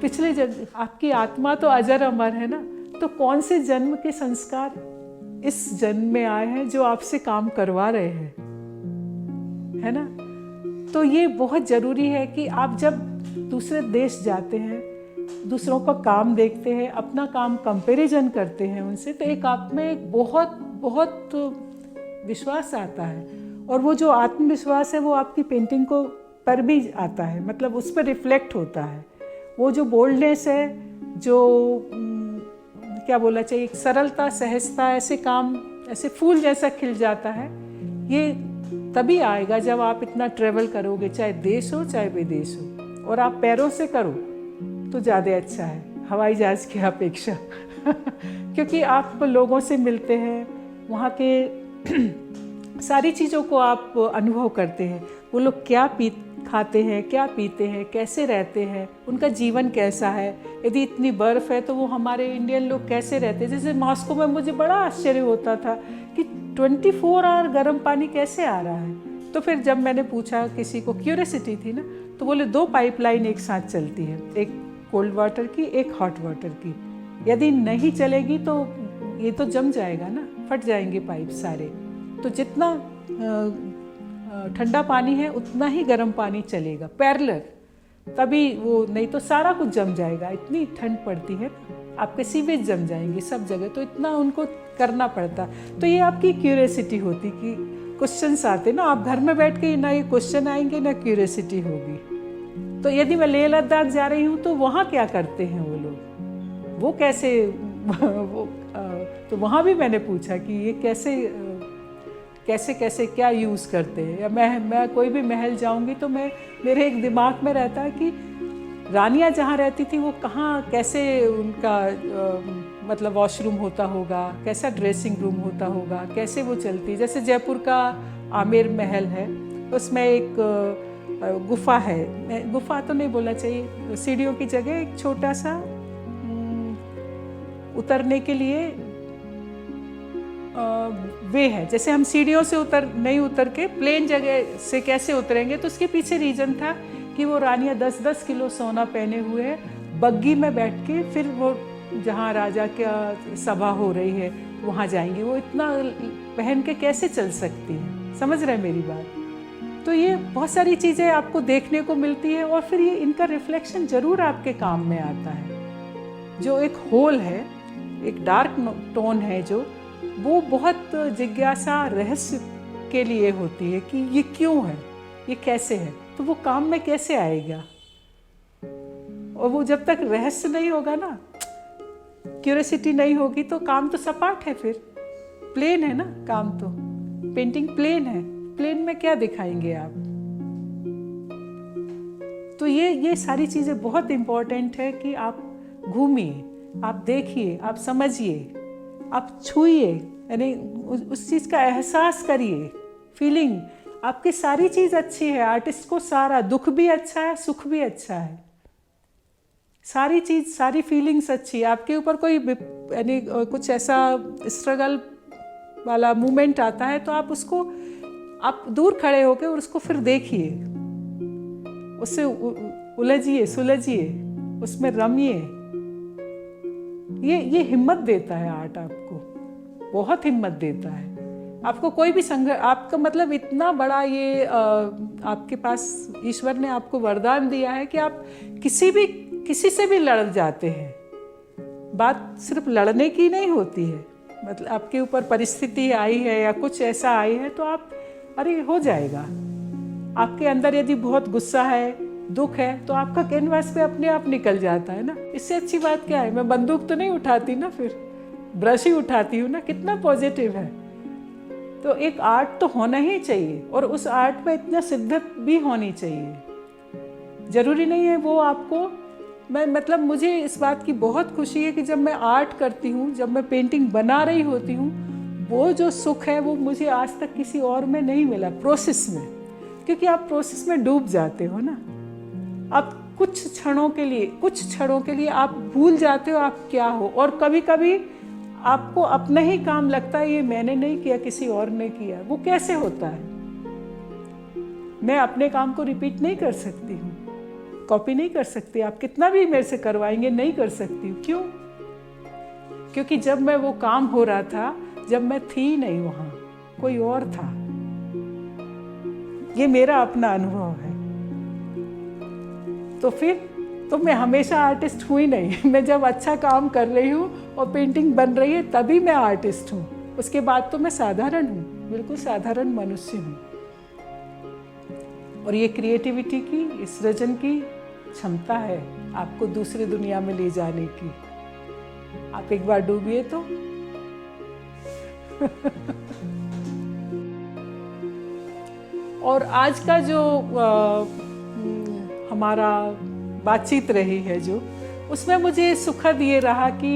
पिछले जन्म, आपकी आत्मा तो अजर अमर है ना, तो कौन से जन्म के संस्कार इस जन्म में आए हैं जो आपसे काम करवा रहे हैं, है ना। तो ये बहुत ज़रूरी है कि आप जब दूसरे देश जाते हैं, दूसरों का काम देखते हैं, अपना काम कंपैरिजन करते हैं उनसे, तो एक आप में एक बहुत बहुत विश्वास आता है। और वो जो आत्मविश्वास है वो आपकी पेंटिंग को पर भी आता है, मतलब उस पर रिफ्लेक्ट होता है। वो जो बोल्डनेस है, जो क्या बोला चाहिए, एक सरलता, सहजता, ऐसे काम ऐसे फूल जैसा खिल जाता है, ये तभी आएगा जब आप इतना ट्रेवल करोगे, चाहे देश हो चाहे विदेश हो। और आप पैरों से करो तो ज़्यादा अच्छा है हवाई जहाज़ की अपेक्षा। क्योंकि आप लोगों से मिलते हैं, वहाँ के सारी चीज़ों को आप अनुभव करते हैं। वो लोग क्या खाते हैं, क्या पीते हैं, कैसे रहते हैं, उनका जीवन कैसा है। यदि इतनी बर्फ़ है तो वो हमारे इंडियन लोग कैसे रहते हैं। जैसे मॉस्को में मुझे बड़ा आश्चर्य होता था कि 24 आवर गर्म पानी कैसे आ रहा है। तो फिर जब मैंने पूछा, किसी को क्यूरियोसिटी थी ना, तो बोले 2 पाइपलाइन एक साथ चलती है, एक कोल्ड वाटर की, एक हॉट वाटर की। यदि नहीं चलेगी तो ये तो जम जाएगा ना, फट जाएंगे पाइप सारे। तो जितना ठंडा पानी है उतना ही गर्म पानी चलेगा पैरेलल, तभी वो, नहीं तो सारा कुछ जम जाएगा। इतनी ठंड पड़ती है, आपके सीवेज जम जाएंगे सब जगह, तो इतना उनको करना पड़ता। तो ये आपकी क्यूरियोसिटी होती कि क्वेश्चंस आते ना, आप घर में बैठ के ना ये क्वेश्चन आएंगे ना क्यूरियोसिटी होगी। तो यदि मैं लेह लद्दाख जा रही हूँ तो वहाँ क्या करते हैं वो लोग, वो कैसे तो वहाँ भी मैंने पूछा कि ये कैसे कैसे क्या यूज़ करते हैं। या मैं कोई भी महल जाऊँगी तो मेरे एक दिमाग में रहता है कि रानियाँ जहाँ रहती थी वो कहाँ, कैसे उनका मतलब वॉशरूम होता होगा, कैसा ड्रेसिंग रूम होता होगा, कैसे वो चलती। जैसे जयपुर का आमेर महल है, उसमें एक गुफा है, गुफा तो नहीं बोलना चाहिए, सीढ़ियों की जगह एक छोटा सा उतरने के लिए वे है। जैसे हम सीढ़ियों से नहीं उतर के प्लेन जगह से कैसे उतरेंगे, तो उसके पीछे रीजन था कि वो रानियाँ 10-10 किलो सोना पहने हुए बग्गी में बैठ के फिर वो जहाँ राजा का सभा हो रही है वहाँ जाएंगी। वो इतना पहन के कैसे चल सकती है, समझ रहे हैं मेरी बात। तो ये बहुत सारी चीज़ें आपको देखने को मिलती है और फिर ये इनका रिफ्लेक्शन ज़रूर आपके काम में आता है। जो एक होल है, एक डार्क टोन है, जो वो बहुत जिज्ञासा, रहस्य के लिए होती है कि ये क्यों है, ये कैसे है, तो वो काम में कैसे आएगा। और वो जब तक रहस्य नहीं होगा ना, क्यूरियोसिटी नहीं होगी, तो काम तो सपाट है, फिर प्लेन है ना काम। तो पेंटिंग प्लेन है, प्लेन में क्या दिखाएंगे आप। तो ये सारी चीज़ें बहुत इम्पोर्टेंट है कि आप घूमिए, आप देखिए, आप समझिए, आप छूइए, यानी उस चीज़ का एहसास करिए, फीलिंग। आपकी सारी चीज़ अच्छी है, आर्टिस्ट को सारा दुख भी अच्छा है, सुख भी अच्छा है, सारी चीज़, सारी फीलिंग्स अच्छी है। आपके ऊपर कोई यानी कुछ ऐसा स्ट्रगल वाला मोमेंट आता है तो आप उसको, आप दूर खड़े होकर और उसको फिर देखिए, उससे उलझिए, सुलझिए, उसमें रमिए। ये हिम्मत देता है आर्ट, आपको बहुत हिम्मत देता है। आपको कोई भी संघर्ष, आपका मतलब इतना बड़ा ये आपके पास ईश्वर ने आपको वरदान दिया है कि आप किसी से भी लड़ जाते हैं। बात सिर्फ लड़ने की नहीं होती है, मतलब आपके ऊपर परिस्थिति आई है या कुछ ऐसा आई है तो आप, अरे हो जाएगा। आपके अंदर यदि बहुत गुस्सा है, दुख है, तो आपका कैनवास पे अपने आप निकल जाता है ना। इससे अच्छी बात क्या है। मैं बंदूक तो नहीं उठाती ना, फिर ब्रश ही उठाती हूँ ना। कितना पॉजिटिव है। तो एक आर्ट तो होना ही चाहिए और उस आर्ट में इतना शिद्दत भी होनी चाहिए। जरूरी नहीं है वो आपको, मतलब मुझे इस बात की बहुत खुशी है कि जब मैं आर्ट करती हूँ, जब मैं पेंटिंग बना रही होती हूँ, वो जो सुख है वो मुझे आज तक किसी और में नहीं मिला, प्रोसेस में, क्योंकि आप प्रोसेस में डूब जाते हो ना। आप कुछ क्षणों के लिए आप भूल जाते हो आप क्या हो, और कभी कभी आपको अपना ही काम लगता है ये मैंने नहीं किया, किसी और ने किया। वो कैसे होता है? मैं अपने काम को रिपीट नहीं कर सकती हूँ, कॉपी नहीं कर सकती। आप कितना भी मेरे से करवाएंगे, नहीं कर सकती हूँ। क्यों? क्योंकि जब मैं वो काम हो रहा था, जब मैं थी नहीं वहाँ, कोई और था। ये मेरा अपना अनुभव है। तो फिर तो मैं हमेशा आर्टिस्ट हुई नहीं। मैं जब अच्छा काम कर रही हूँ और पेंटिंग बन रही है तभी मैं आर्टिस्ट हूँ। उसके बाद तो मैं साधारण हूँ, बिल्कुल साधारण मनुष्य हूँ। और ये क्रिएटिविटी की, इस सृजन की क्षमता है आपको दूसरी दुनिया में ले जाने की। आप एक बार डूबिए तो और आज का जो हमारा बातचीत रही है जो, उसमें मुझे सुखद ये रहा कि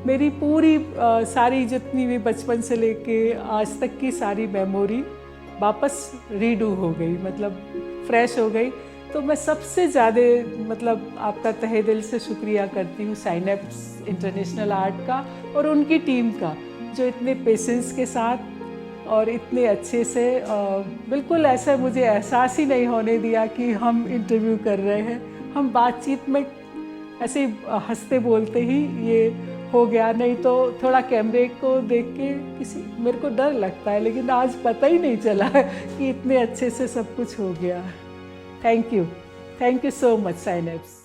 मेरी पूरी सारी जितनी भी बचपन से लेके आज तक की सारी मेमोरी वापस रीडू हो गई, मतलब फ्रेश हो गई। तो मैं सबसे ज़्यादा मतलब आपका तहे दिल से शुक्रिया करती हूँ साइनेप्स इंटरनेशनल आर्ट का और उनकी टीम का, जो इतने पेशेंस के साथ और इतने अच्छे से बिल्कुल ऐसा मुझे एहसास ही नहीं होने दिया कि हम इंटरव्यू कर रहे हैं। हम बातचीत में ऐसे हंसते बोलते ही ये हो गया, नहीं तो थोड़ा कैमरे को देख के मेरे को डर लगता है, लेकिन आज पता ही नहीं चला कि इतने अच्छे से सब कुछ हो गया। Thank you so much synapse.